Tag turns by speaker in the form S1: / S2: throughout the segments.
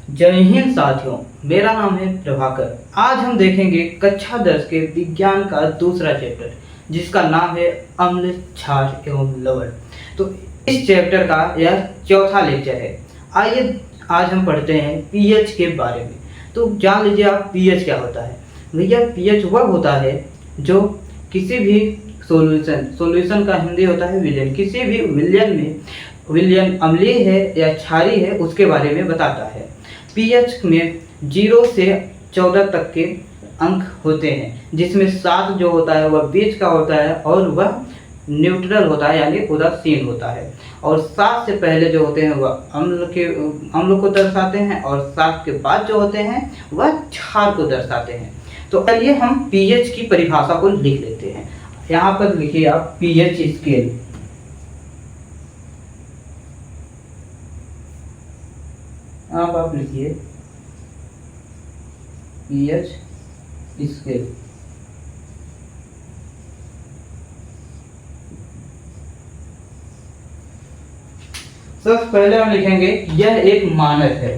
S1: जय हिंद साथियों, मेरा नाम है प्रभाकर। आज हम देखेंगे कक्षा 10 के विज्ञान का दूसरा चैप्टर, जिसका नाम है अम्ल, क्षार एवं लवण। तो इस चैप्टर का यह चौथा लेक्चर है। आइए आज हम पढ़ते हैं पीएच के बारे में। तो जान लीजिए आप पीएच क्या होता है। भैया पीएच वह होता है जो किसी भी सॉल्यूशन का हिंदी होता है विलयन, किसी भी विलयन में विलयन अम्लीय है या क्षारीय है उसके बारे में बताता है। पीएच में 0 से 14 तक के अंक होते हैं, जिसमें 7 जो होता है वह बीच का होता है और वह न्यूट्रल होता है यानी उदासीन होता है। और 7 से पहले जो होते हैं वह अम्ल को दर्शाते हैं और 7 के बाद जो होते हैं वह क्षार को दर्शाते हैं। तो चलिए हम पीएच की परिभाषा को लिख लेते हैं। यहाँ पर लिखिए आप पीएच स्केल। अब आप लिखिए पीएच स्केल। सबसे पहले हम लिखेंगे यह एक मानक है।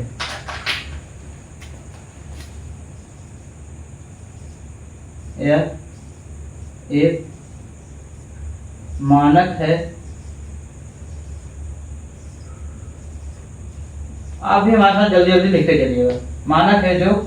S1: यह एक मानक है। आप भी हमारे साथ जल्दी जल्दी लिखते चलिएगा। मानक है जो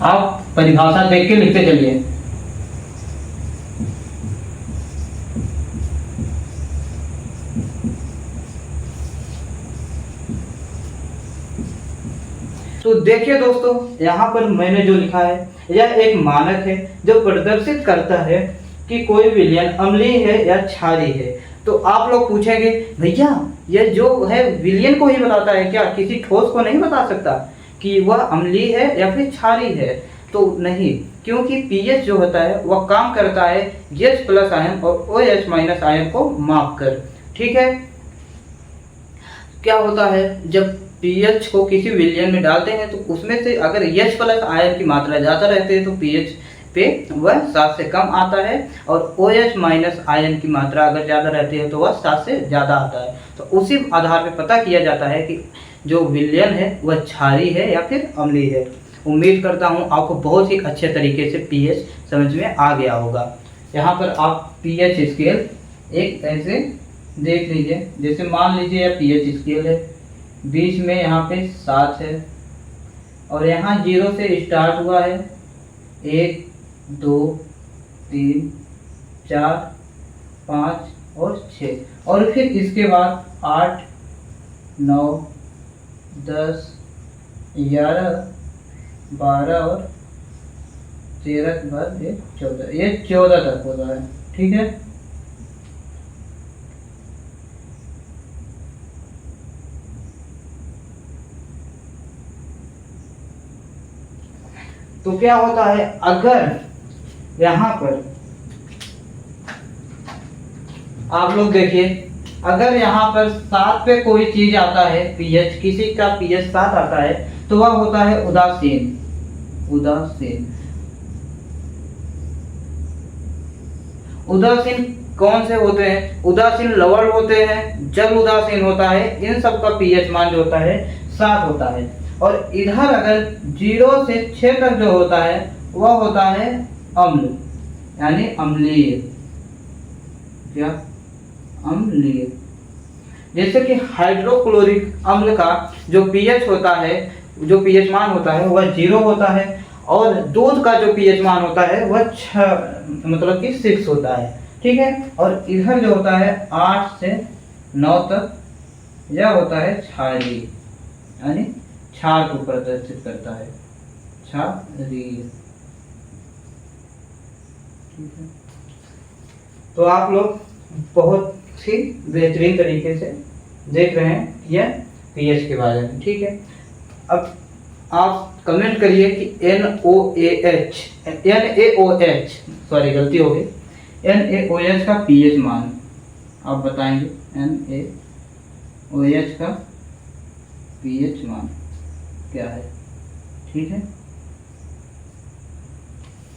S1: आप परिभाषा देख के लिखते चलिए। तो देखिए दोस्तों, यहाँ पर मैंने जो लिखा है यह एक मानक है जो प्रदर्शित करता है कि कोई विलयन अम्लीय है या क्षारीय है। तो आप लोग पूछेंगे भैया यह जो है विलयन को ही बताता है क्या, किसी ठोस को नहीं बता सकता कि वह अम्लीय है या फिर क्षारीय है? तो नहीं, क्योंकि पीएच जो होता है वह काम करता है H प्लस आयन और OH माइनस आयन को माप कर। ठीक है, क्या होता है जब पीएच को किसी विलयन में डालते हैं तो उसमें से अगर H प्लस आयन की मात्रा ज़्यादा रहती है तो पीएच पे वह 7 से कम आता है, और OH माइनस आयन की मात्रा अगर ज़्यादा रहती है तो वह 7 से ज़्यादा आता है। तो उसी आधार पे पता किया जाता है कि जो विलयन है वह क्षारीय है या फिर अम्लीय है। उम्मीद करता हूँ आपको बहुत ही अच्छे तरीके से पीएच समझ में आ गया होगा। यहाँ पर आप पीएच स्केल एक ऐसे देख लीजिए, जैसे मान लीजिए यह पीएच स्केल है, बीच में यहाँ पे 7 है और यहाँ 0 से स्टार्ट हुआ है 1 2 3 4 5 और 6, और फिर इसके बाद 8 9 10 11 12 और 13 के बाद ये 14, ये 14 तक होता है। ठीक है, तो क्या होता है अगर यहाँ पर आप लोग देखिए, अगर यहाँ पर 7 पे कोई चीज आता है, पीएच किसी का पीएच 7 आता है तो वह होता है उदासीन। उदासीन कौन से होते हैं? उदासीन लवण होते हैं, जल उदासीन होता है, इन सब का पीएच मान जो होता है 7 होता है। और इधर अगर 0 से 6 तक जो होता है वह होता है अम्ल यानी अम्लीय। क्या? अम्लीय। जैसे कि हाइड्रोक्लोरिक अम्ल का जो पीएच होता है, जो पीएच मान होता है वह 0 होता है, और दूध का जो पीएच मान होता है वह 6 मतलब कि 6 होता है। ठीक है, और इधर जो होता है 8 से 9 तक यह होता है क्षारीय यानी क्षार को प्रदर्शित करता है, क्षारीय। ठीक है, तो आप लोग बहुत ही बेहतरीन तरीके से देख रहे हैं यह पीएच के बारे में, ठीक है। अब आप कमेंट करिए कि NaOH सॉरी गलती हो गई, NaOH का पीएच मान आप बताएंगे। NaOH का पीएच मान क्या है, ठीक है।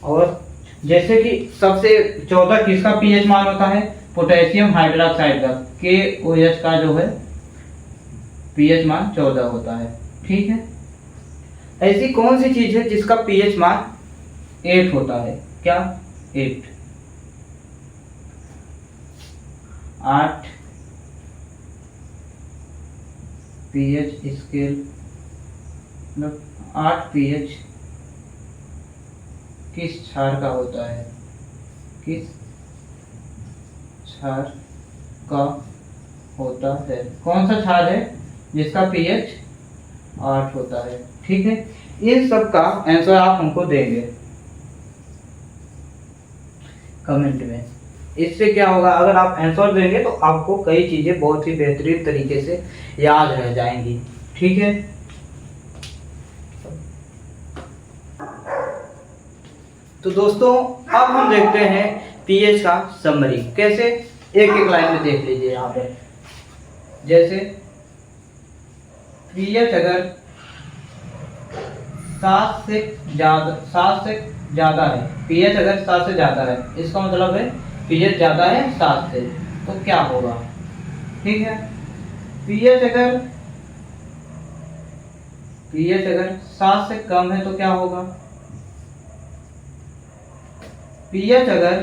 S1: और जैसे कि सबसे 14 किसका पीएच मान होता है, पोटेशियम हाइड्रोक्साइड का, KOH का जो है पीएच मान 14 होता है, ठीक है। ऐसी कौन सी चीज है जिसका पीएच मान 8 होता है, क्या 8 पीएच स्केल, मतलब 8 पीएच किस क्षार का होता है, किस क्षार का होता है, कौन सा क्षार है जिसका पीएच 8 होता है, ठीक है। इन सब का आंसर आप हमको देंगे कमेंट में। इससे क्या होगा, अगर आप आंसर देंगे तो आपको कई चीजें बहुत ही बेहतरीन तरीके से याद रह जाएंगी, ठीक है। तो दोस्तों अब हम देखते हैं पीएच का समरी, कैसे एक एक लाइन में देख लीजिए यहाँ पे। जैसे पीएच अगर 7 से ज़्यादा है, पीएच अगर 7 से ज़्यादा है, इसका मतलब है पीएच ज़्यादा है 7 से, तो क्या होगा, ठीक है। पीएच अगर 7 से कम है तो क्या होगा, पीएच अगर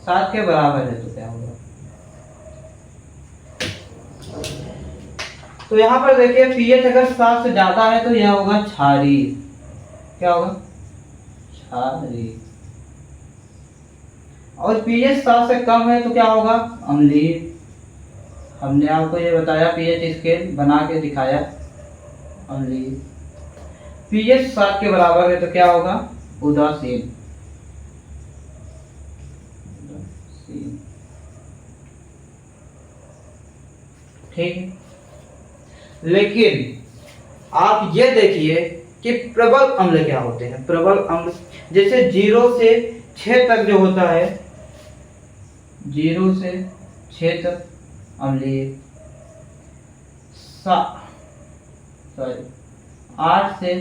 S1: 7 के बराबर है तो क्या होगा। तो यहाँ पर देखिए पीएच अगर 7 से ज्यादा है तो यह होगा क्षारीय, क्या होगा, क्षारीय। और पीएच 7 से कम है तो क्या होगा, अम्लीय। हमने आपको ये बताया, पीएच स्केल बना के दिखाया, अम्लीय। पीएच 7 के बराबर है तो क्या होगा, उदासीन। ठीक है। लेकिन आप ये देखिए कि प्रबल अम्ल क्या होते हैं। प्रबल अम्ल जैसे 0 से 6 तक जो होता है, 0 से 6 तक अम्लीय, 8 से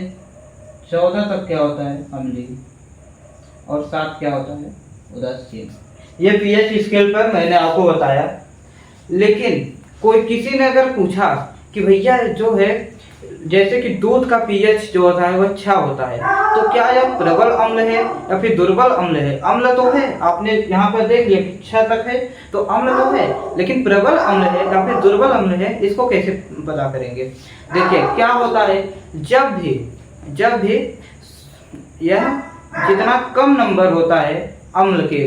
S1: 14 तक क्या होता है, अम्लीय, और 7 क्या होता है, उदासीन। ये पीएच स्केल पर मैंने आपको बताया। लेकिन कोई किसी ने अगर पूछा कि भैया जो है जैसे कि दूध का पीएच जो होता है वह 6 होता है, तो क्या यह प्रबल अम्ल है या फिर दुर्बल अम्ल है। अम्ल तो है, आपने यहाँ पर देख लिया 6 तक है तो अम्ल तो है, लेकिन प्रबल अम्ल है या फिर दुर्बल अम्ल है, इसको कैसे पता करेंगे। देखिए क्या होता है, जब भी यह जितना कम नंबर होता है अम्ल के,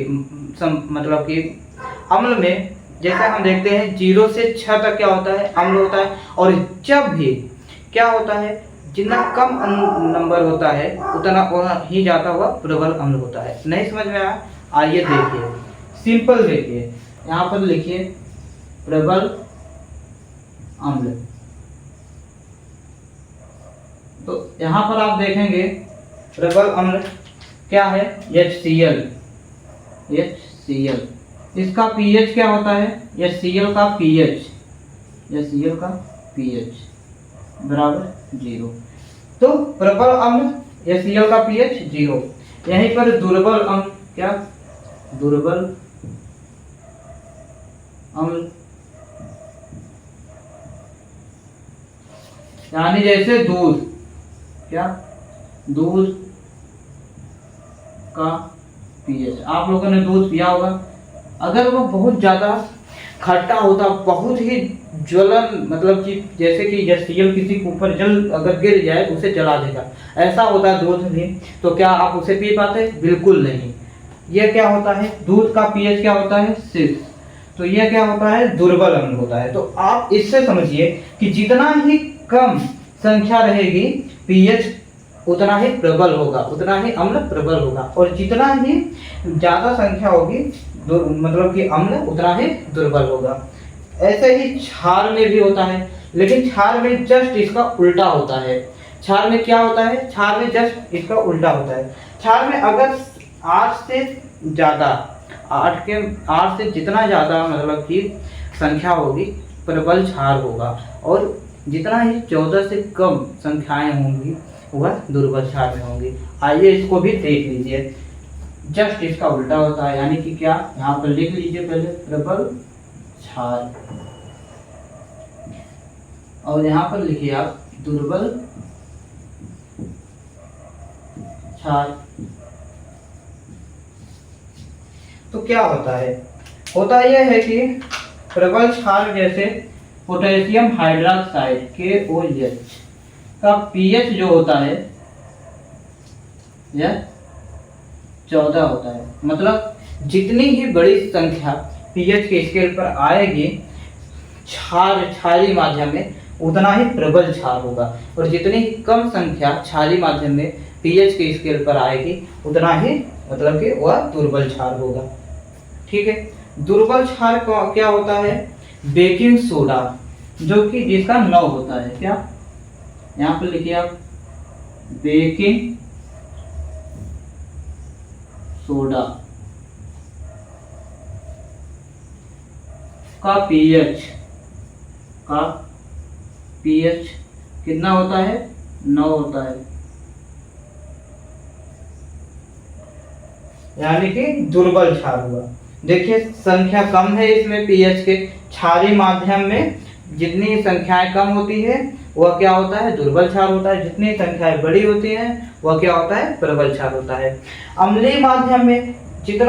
S1: मतलब कि अम्ल में, जैसे हम देखते हैं 0 से 6 तक क्या होता है, अम्ल होता है। और जब भी क्या होता है, जितना कम नंबर होता है उतना वह ही जाता हुआ प्रबल अम्ल होता है। नहीं समझ में आया, आइए देखिए, सिंपल देखिए, यहाँ पर लिखिए प्रबल अम्ल। तो यहाँ पर आप देखेंगे प्रबल अम्ल क्या है, HCl। इसका पीएच क्या होता है, HCl का पीएच बराबर 0। तो प्रबल अम्ल HCl का पीएच 0। यहीं पर दुर्बल अम्ल, क्या दुर्बल अम्ल, यानी जैसे दूध, क्या दूध का पीएच, आप लोगों ने दूध पिया होगा, अगर वो बहुत ज़्यादा खट्टा होता, बहुत ही ज्वलन, मतलब कि जैसे कि HCl किसी के ऊपर जल अगर गिर जाए तो उसे जला देगा, ऐसा होता है दूध भी, तो क्या आप उसे पी पाते, बिल्कुल नहीं। यह क्या होता है, दूध का पीएच क्या होता है 6, तो यह क्या होता है, दुर्बल अम्ल होता है। तो आप इससे समझिए कि जितना ही कम संख्या रहेगी पीएच उतना ही प्रबल होगा, उतना ही अम्ल प्रबल होगा, और जितना ही ज़्यादा संख्या होगी मतलब कि अम्ल उतना ही दुर्बल होगा। ऐसे ही क्षार में भी होता है। लेकिन क्षार में जस्ट इसका उल्टा होता है। क्षार में क्या होता है? क्षार में जस्ट इसका उल्टा होता है। क्षार में अगर 8 से ज़्यादा, 8 से जितना ज़्यादा मतलब कि संख्या होगी प्रबल क्षार होगा, और जितना ही 14 से कम संख्याएं होंगी वह दुर्बल क्षार में होंगी। आइए इसको भी देख लीजिए। जस्ट इसका उल्टा होता है, यानी कि क्या, यहाँ पर लिख लीजिए पहले प्रबल क्षार, और यहाँ पर लिखिए आप दुर्बल क्षार। तो क्या होता है? होता यह है कि प्रबल क्षार जैसे पोटेशियम हाइड्रोक्साइड KOH का pH जो होता है यह 14 होता है। मतलब जितनी ही बड़ी संख्या pH के स्केल पर आएगी क्षारीय माध्यम में, उतना ही प्रबल क्षार होगा, और जितनी ही कम संख्या क्षारीय माध्यम में pH के स्केल पर आएगी उतना ही मतलब कि वह दुर्बल क्षार होगा। ठीक है। दुर्बल क्षार क्या होता है? बेकिंग सोडा, जो कि जिसका 9 होता है। क्या, यहाँ पर लिखिए आप बेकिंग सोडा का pH कितना होता है? 9 होता है, यानी कि दुर्बल क्षार हुआ। देखिए संख्या कम है इसमें pH के, क्षारीय माध्यम में जितनी संख्याएं कम होती है वह क्या होता है? दुर्बल क्षार होता है। जितनी संख्याएं बड़ी होती हैं वह क्या होता है? प्रबल क्षार होता है। अम्लीय माध्यम में जितनी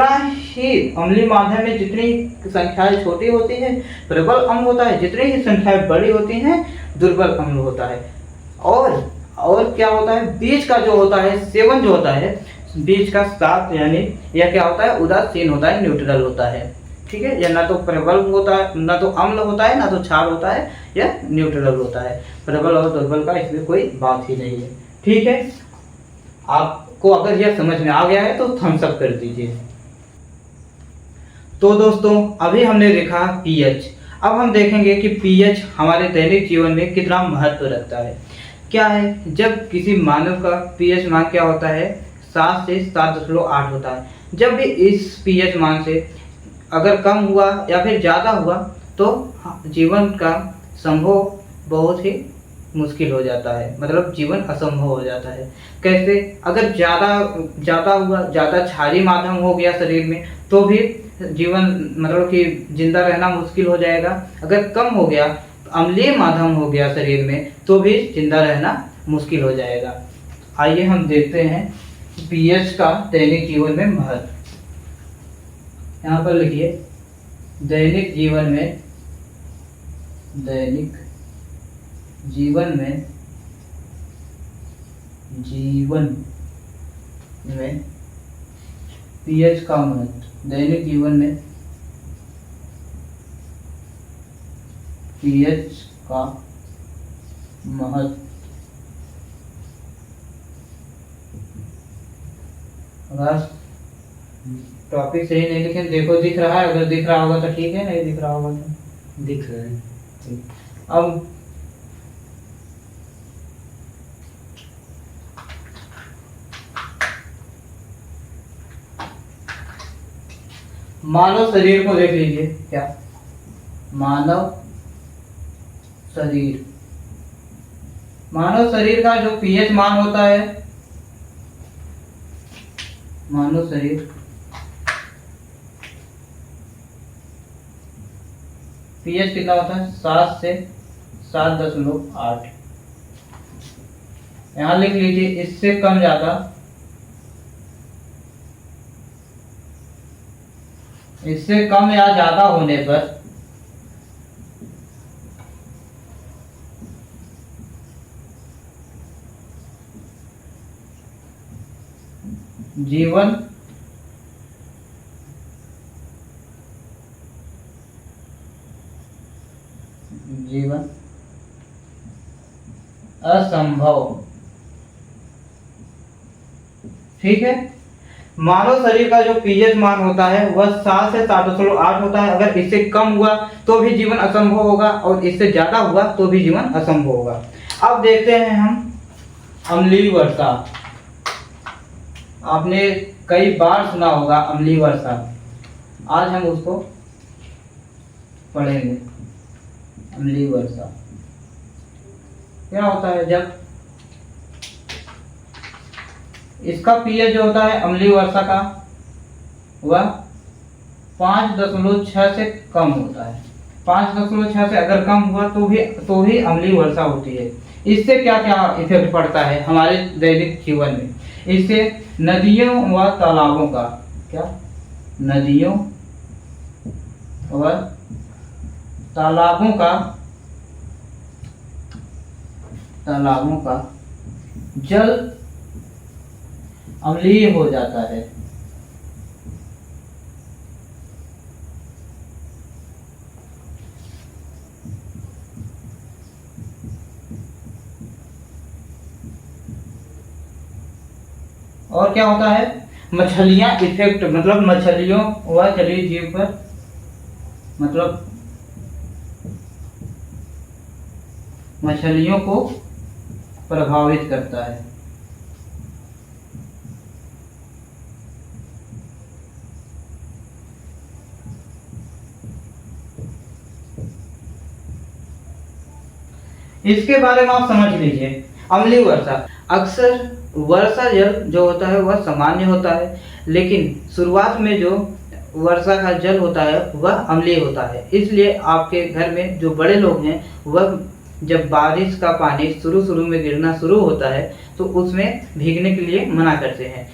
S1: संख्याएं छोटी होती है प्रबल अम्ल होता है, जितनी ही संख्याएं बड़ी होती हैं दुर्बल अम्ल होता है। और क्या होता है? बीच का जो होता है 7 जो होता है, बीच का 7 यानी यह क्या होता है? उदासीन होता है, न्यूट्रल होता है। ठीक है। यह ना तो प्रबल होता है, ना तो अम्ल होता है, ना तो क्षार होता है, यह न्यूट्रल होता है। प्रबल और दुर्बल का इसमें कोई बात ही नहीं है। ठीक है। आपको अगर यह समझ में आ गया है तो थम्स अप कर दीजिए। तो दोस्तों अभी हमने देखा pH। अब हम देखेंगे कि pH हमारे दैनिक जीवन में कितना महत्व रखता है। क्या है? जब किसी मानव का pH मान क्या होता है? 7 से 7.8 होता है। जब भी इस pH मान से अगर कम हुआ या फिर ज़्यादा हुआ तो जीवन का संभव बहुत ही मुश्किल हो जाता है, मतलब जीवन असंभव हो जाता है। कैसे? अगर ज़्यादा हुआ, ज़्यादा क्षारीय माध्यम हो गया शरीर में तो भी जीवन मतलब कि जिंदा रहना मुश्किल हो जाएगा। अगर कम हो गया, अम्लीय माध्यम हो गया शरीर में तो भी जिंदा रहना मुश्किल हो जाएगा। आइए हम देखते हैं pH का दैनिक जीवन में महत्व। यहाँ पर लिखिए दैनिक जीवन में pH का महत्व। दैनिक जीवन में pH का महत्व। अगर टॉपिक सही नहीं लिखे, देखो दिख रहा है, अगर दिख रहा होगा तो ठीक है, नहीं दिख रहा होगा तो
S2: दिख रहा है।
S1: अब मानव शरीर को देख लीजिए। क्या? मानव शरीर का जो pH मान होता है, मानव शरीर pH कितना होता है? 7 से 7.8। यहाँ लिख लीजिए। इससे कम ज्यादा, इससे कम या ज्यादा होने पर जीवन असंभव। ठीक है। मानव शरीर का जो पीएच मान होता है वह 7 से 7.8 होता है। अगर इससे कम हुआ तो भी जीवन असंभव होगा और इससे ज्यादा हुआ तो भी जीवन असंभव होगा। अब देखते हैं हम अम्लीय वर्षा। आपने कई बार सुना होगा अम्लीय वर्षा, आज हम उसको पढ़ेंगे। अम्लीय वर्षा क्या होता है? जब इसका पीएच जो होता है अम्लीय वर्षा का वह 5.6 से कम होता है। 5.6 से अगर कम हुआ तो भी अम्लीय वर्षा होती है। इससे क्या क्या इफेक्ट पड़ता है हमारे दैनिक जीवन में? इससे नदियों व तालाबों का क्या, नदियों व तालाबों का जल अम्लीय हो जाता है। और क्या होता है? मछलियां इफेक्ट, मतलब मछलियों व जलीय जीव पर, मतलब मछलियों को प्रभावित करता है। इसके बारे में आप समझ लीजिए। अम्लीय वर्षा, अक्सर वर्षा जल जो होता है वह सामान्य होता है, लेकिन शुरुआत में जो वर्षा का जल होता है वह अम्लीय होता है। इसलिए आपके घर में जो बड़े लोग हैं वह जब बारिश का पानी शुरू में गिरना शुरू होता है तो उसमें भीगने के लिए मना करते हैं।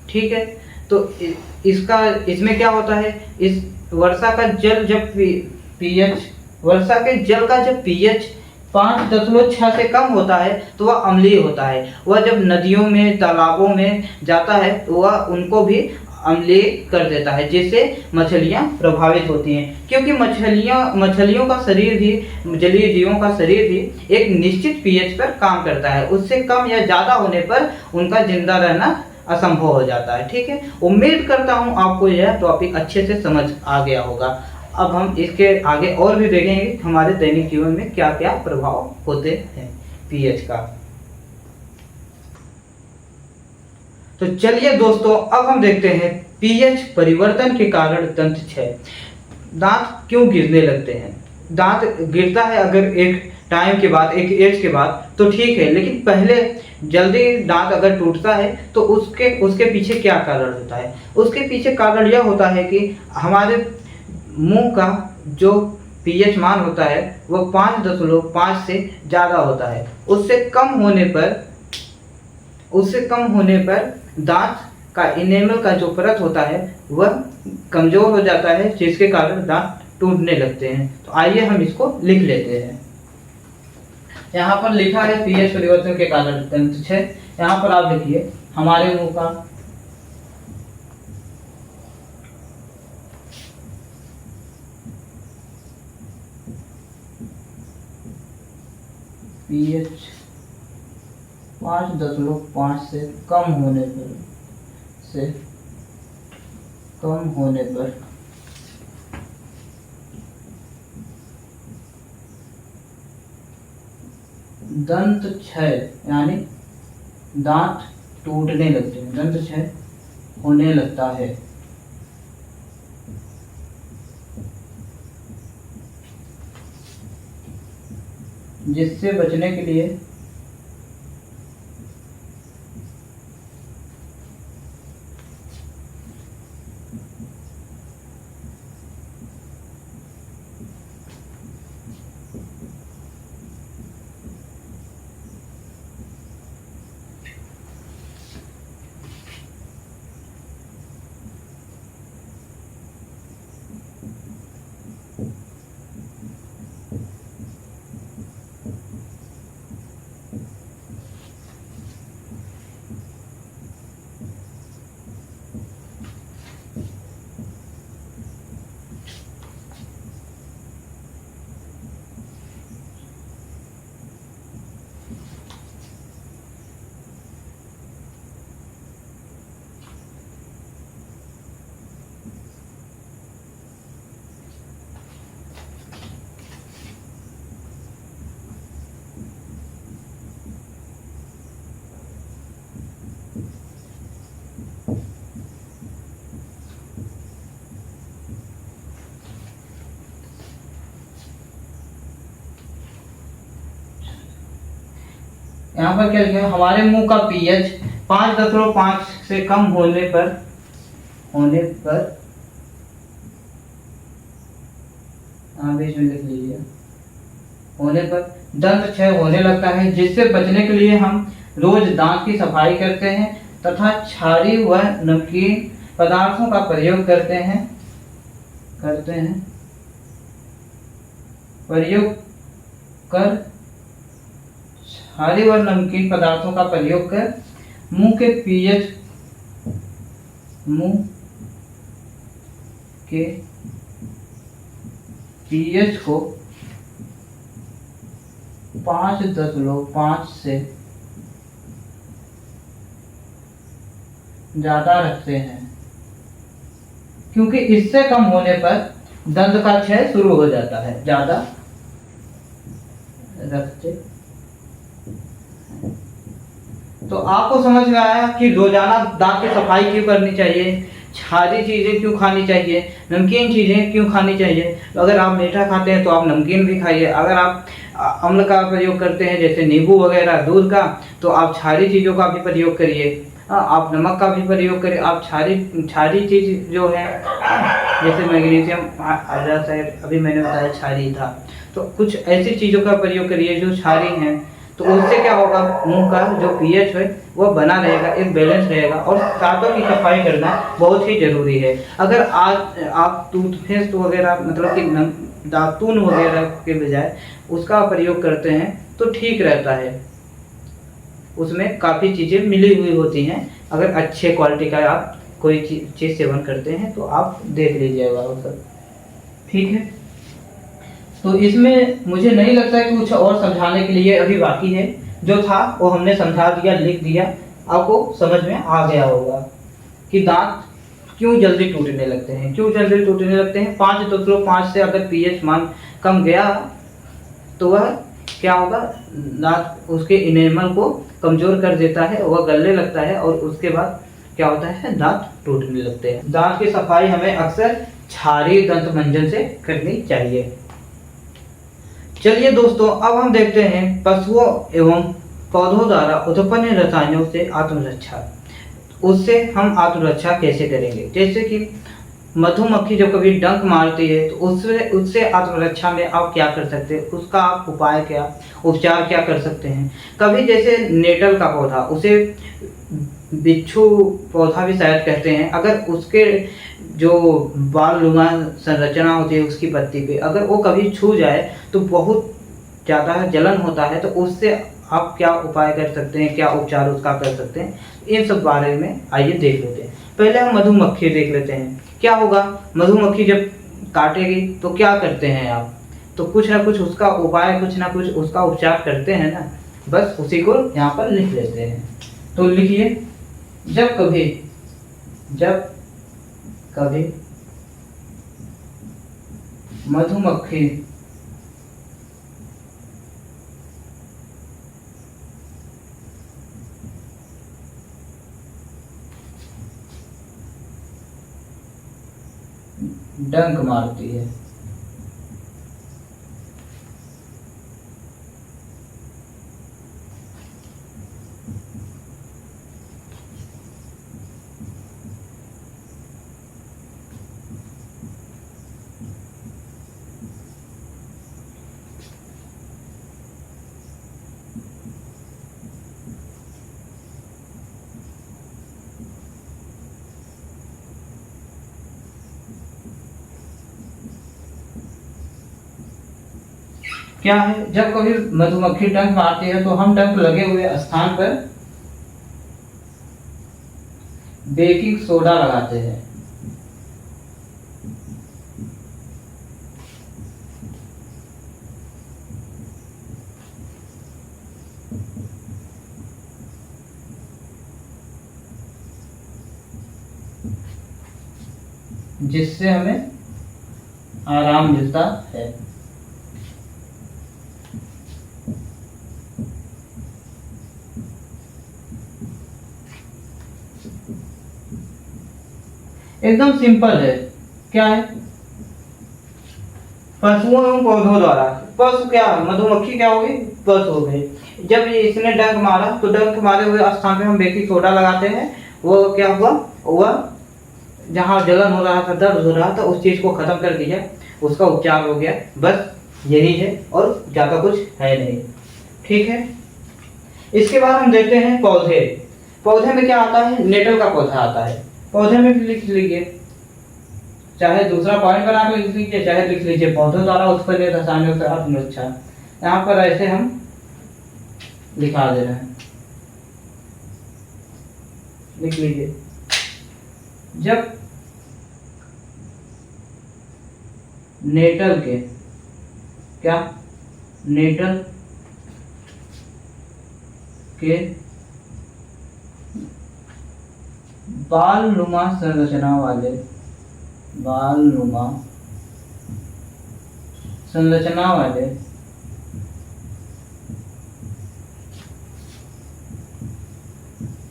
S1: ठीक है, तो इसमें क्या होता है? इस वर्षा का जल जब पीएच, वर्षा के जल का जब पीएच 5.6 से कम होता है तो वह अम्लीय होता है। वह जब नदियों में तालाबों में जाता है तो वह उनको भी अम्लीय कर देता है, जिससे मछलियां प्रभावित होती हैं। क्योंकि मछलियों का शरीर भी, जलीय जीवों का शरीर भी एक निश्चित पीएच पर काम करता है। उससे कम या ज़्यादा होने पर उनका जिंदा रहना असंभव हो जाता है। ठीक है, उम्मीद करता हूँ आपको यह टॉपिक अच्छे से समझ आ गया होगा। अब हम इसके आगे और भी देखेंगे हमारे दैनिक जीवन में क्या क्या प्रभाव होते हैं पीएच का। तो चलिए दोस्तों, अब हम देखते हैं पीएच परिवर्तन के कारण दंत क्षय, दांत क्यों गिरने लगते हैं। दांत गिरता है अगर एक टाइम के बाद, एक एज के बाद तो ठीक है, लेकिन पहले जल्दी दांत अगर टूटता है तो उसके पीछे क्या कारण होता है? उसके पीछे कारण यह होता है कि हमारे मुंह का जो पीएच मान होता है वह 5.5 से ज़्यादा होता है। उससे कम होने पर दांत का इनेमल का जो परत होता है वह कमजोर हो जाता है, जिसके कारण दांत टूटने लगते हैं। तो आइए हम इसको लिख लेते हैं। यहाँ पर लिखा है पीएच परिवर्तन के कारण दंत क्षय। यहाँ पर आप लिखिए हमारे मुंह का पीएच 5.5 से कम होने पर दंत क्षय, यानी दांत टूटने लगते हैं, दंत क्षय होने लगता है। जिससे बचने के लिए यहाँ पर क्या लिखा है, हमारे मुंह का पीएच 5.5 से कम होने पर बीच में लिख लीजिए, होने पर दंत क्षय होने लगता है, जिससे बचने के लिए हम रोज दांत की सफाई करते हैं तथा क्षारीय व नमकीन पदार्थों का प्रयोग करते हैं क्षारीय व नमकीन पदार्थों का प्रयोग कर मुंह के पीएच को 5.5 से ज्यादा रखते हैं, क्योंकि इससे कम होने पर दंत का क्षय शुरू हो जाता है। ज्यादा रखते, तो आपको समझ में आया कि रोजाना दांत की सफाई क्यों करनी चाहिए, क्षारीय चीजें क्यों खानी चाहिए, नमकीन चीजें क्यों खानी चाहिए। अगर आप मीठा खाते हैं तो आप नमकीन भी खाइए, अगर आप अम्ल का प्रयोग करते हैं जैसे नींबू वगैरह दूध का, तो आप क्षारीय चीजों का भी प्रयोग करिए। आप नमक का भी प्रयोग करिए। आप क्षारीय चीज जो है जैसे मैग्नीशियम हाइड्रोक्साइड, अभी मैंने बताया क्षारीय था, तो कुछ ऐसी चीजों का प्रयोग करिए जो क्षारीय हैं, तो उससे क्या होगा, मुंह का जो पीएच है वो बना रहेगा, एक बैलेंस रहेगा। और दांतों की सफाई करना बहुत ही जरूरी है। अगर आज आप टूथपेस्ट वगैरह मतलब कि दातून वगैरह के बजाय उसका प्रयोग करते हैं तो ठीक रहता है, उसमें काफ़ी चीज़ें मिली हुई होती हैं। अगर अच्छे क्वालिटी का आप कोई चीज़ सेवन करते हैं तो आप देख लीजिएगा वो सब, ठीक है। तो इसमें मुझे नहीं लगता है कि कुछ और समझाने के लिए अभी बाकी है, जो था वो हमने समझा दिया, लिख दिया, आपको समझ में आ गया होगा कि दांत क्यों जल्दी टूटने लगते हैं। 5.5 से अगर पीएच मान कम गया तो वह क्या होगा, दांत उसके इनेमल को कमजोर कर देता है, वह गलने लगता है और उसके बाद क्या होता है, दांत टूटने लगते हैं। दांत की सफाई हमें अक्सर क्षारीय दंत मंजन से करनी चाहिए। चलिए दोस्तों, अब हम देखते हैं पशुओं एवं पौधों द्वारा उत्पन्न रसायनों से आत्मरक्षा। उससे हम आत्मरक्षा कैसे करेंगे। जैसे कि मधुमक्खी जब कभी डंक मारती है तो उससे आत्मरक्षा में आप क्या कर सकते हैं, उसका आप उपचार क्या कर सकते हैं। कभी जैसे नेटल का पौधा, उसे बिच्छू पौधा भी शायद कहते हैं, अगर उसके जो बाल लुमा संरचना होती है उसकी पत्ती पे अगर वो कभी छू जाए तो बहुत ज़्यादा जलन होता है, तो उससे आप क्या उपाय कर सकते हैं, क्या उपचार उसका कर सकते हैं, इन सब बारे में आइए देख लेते हैं। पहले हम मधुमक्खी देख लेते हैं। क्या होगा, मधुमक्खी जब काटेगी तो क्या करते हैं आप, तो कुछ ना कुछ उसका उपाय, कुछ ना कुछ उसका उपचार करते हैं ना, बस उसी को यहाँ पर लिख लेते हैं। तो लिखिए, जब कभी मधुमक्खी डंक मारती है क्या है, जब कभी मधुमक्खी डंक मारती है तो हम डंक लगे हुए स्थान पर बेकिंग सोडा लगाते हैं। जिससे हमें आराम मिलता है। एकदम सिंपल है। क्या है, पशुओं एवं पौधों द्वारा, पशु क्या, मधुमक्खी क्या होगी, बस हो गई। जब ये इसने डंक मारा तो डंक मारे हुए स्थान पे हम बेकिंग सोडा लगाते हैं, वो क्या हुआ, वह जहाँ जलन हो रहा था, दर्द हो रहा था, उस चीज को खत्म कर दिया, उसका उपचार हो गया। बस यही है और ज्यादा कुछ है नहीं। ठीक है, इसके बाद हम देखते हैं पौधे। पौधे में क्या आता है, नेटल का पौधा आता है। पौधे में भी लिख लीजिए, चाहे दूसरा पॉइंट बना के लिख लीजिए, चाहे लिख लीजिए पौधों द्वारा उत्पन्न रासायनिक आत्मरक्षा। यहाँ पर ऐसे हम लिखा दे रहे हैं, लिख लीजिए। जब नेटल के क्या, नेटल के बाल नुमा संरचना वाले, बाल नुमा संरचना वाले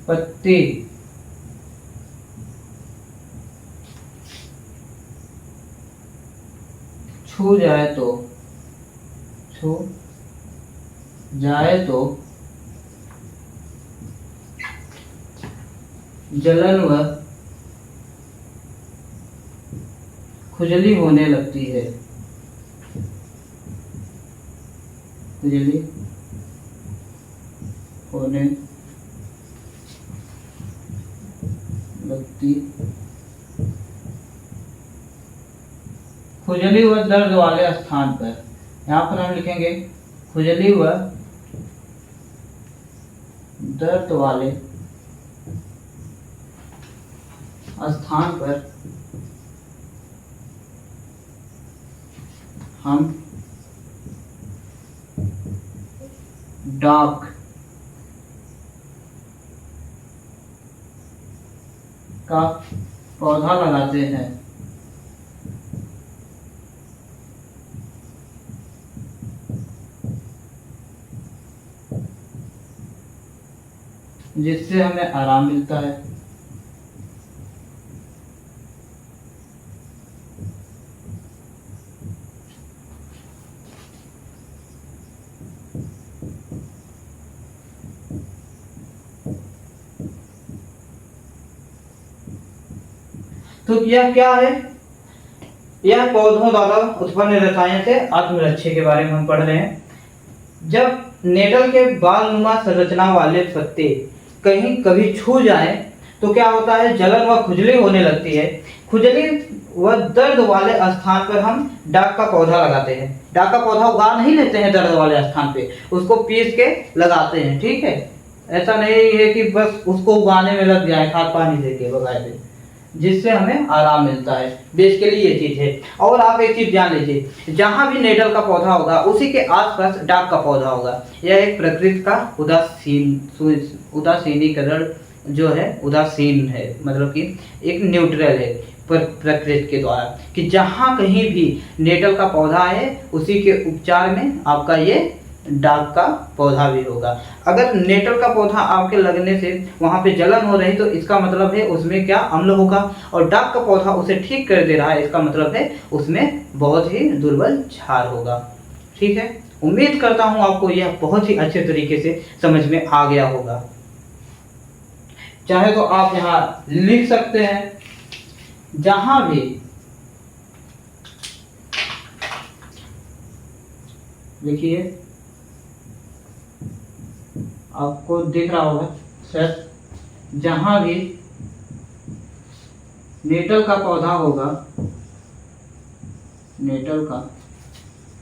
S1: पत्ते छू जाए तो, छू जाए तो जलन व खुजली होने लगती है, खुजली होने लगती, खुजली व दर्द वाले स्थान पर, यहाँ पर हम लिखेंगे खुजली व दर्द वाले स्थान पर हम डाक का पौधा लगाते हैं, जिससे हमें आराम मिलता है। तो यह क्या है, यह पौधों द्वारा उत्पन्न रसायन से आत्मरक्षा के बारे में हम पढ़ रहे हैं। जब नेटल के बाल नुमा संरचना वाले पत्ते कहीं कभी छू जाएं तो क्या होता है, जलन व खुजली होने लगती है। खुजली व दर्द वाले स्थान पर हम डाक का पौधा लगाते हैं। डाक का पौधा उगा नहीं लेते हैं दर्द वाले स्थान पे, उसको पीस के लगाते हैं। ठीक है, ऐसा नहीं है कि बस उसको उगाने में लग जाए खाद पानी देके बगैर, जिससे हमें आराम मिलता है। बेसिकली ये चीज है। और आप एक चीज जान लीजिए, जहां भी नेटल का पौधा होगा उसी के आसपास डाक का पौधा होगा। यह एक प्रकृति का उदासीनीकरण जो है, उदासीन है, मतलब कि एक न्यूट्रल है प्रकृति के द्वारा, कि जहां कहीं भी नेटल का पौधा है उसी के उपचार में आपका ये डाक का पौधा भी होगा। अगर नेटल का पौधा आपके लगने से वहां पे जलन हो रही तो इसका मतलब है उसमें क्या, अम्ल होगा। और डाक का पौधा उसे ठीक कर दे रहा है, इसका मतलब है उसमें बहुत ही दुर्बल क्षार होगा। ठीक है, उम्मीद करता हूं आपको यह बहुत ही अच्छे तरीके से समझ में आ गया होगा। चाहे तो आप यहाँ लिख सकते हैं, जहां भी लिखिए, आपको दिख रहा होगा सर, जहां भी नेटल का पौधा होगा, नेटल का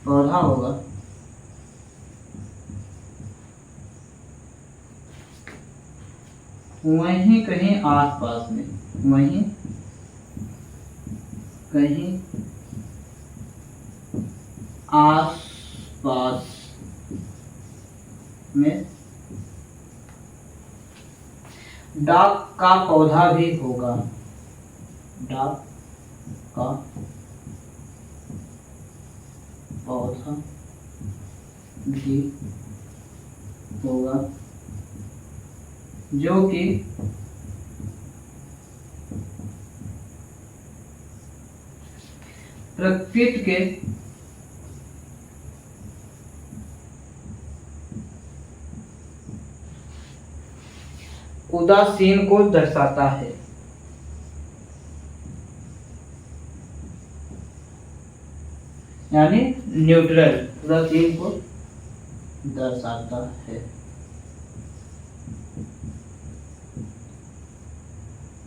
S1: पौधा होगा, वहीं कहीं आसपास में, वहीं कहीं आसपास में डाक का पौधा भी होगा, डाक का पौधा भी होगा, जो कि प्रकृति के उदासीन को दर्शाता है। यानी न्यूट्रल, उदासीन को दर्शाता है।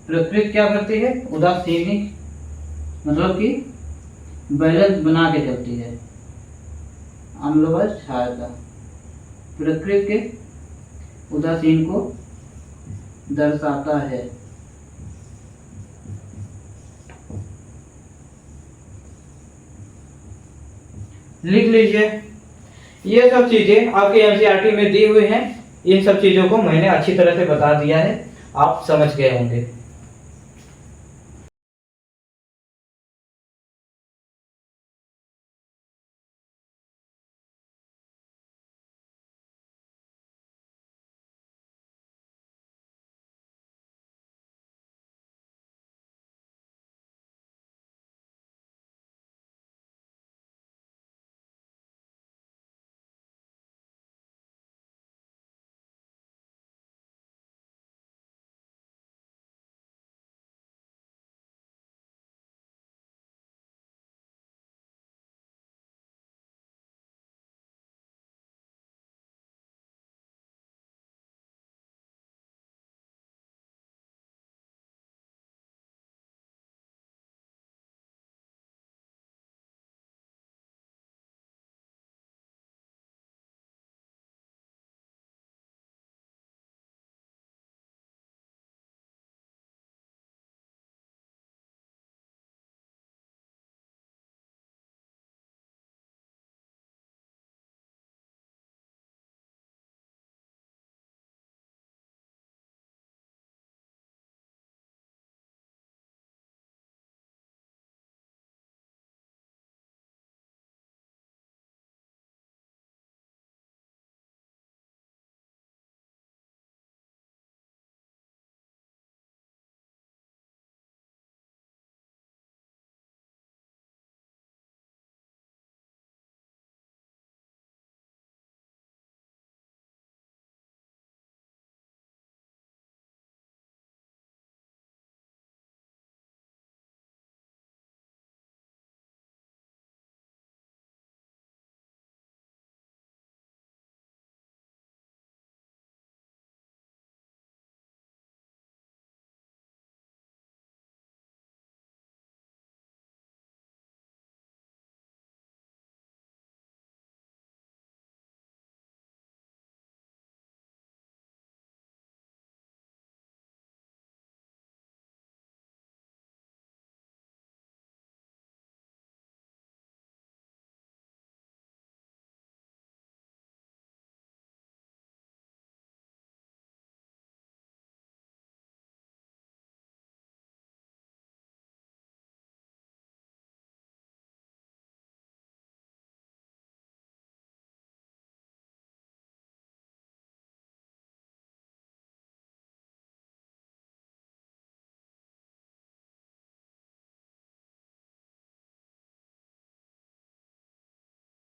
S1: प्रकृति क्या करती है? उदासीन, मतलब कि बैलेंस बना के चलती है। अम्ल व क्षारता प्रकृति के उदासीन को दर्शाता है। लिख लीजिए, ये सब चीजें आपके एनसीईआरटी में दी हुई हैं। इन सब चीजों को मैंने अच्छी तरह से बता दिया है, आप समझ गए होंगे।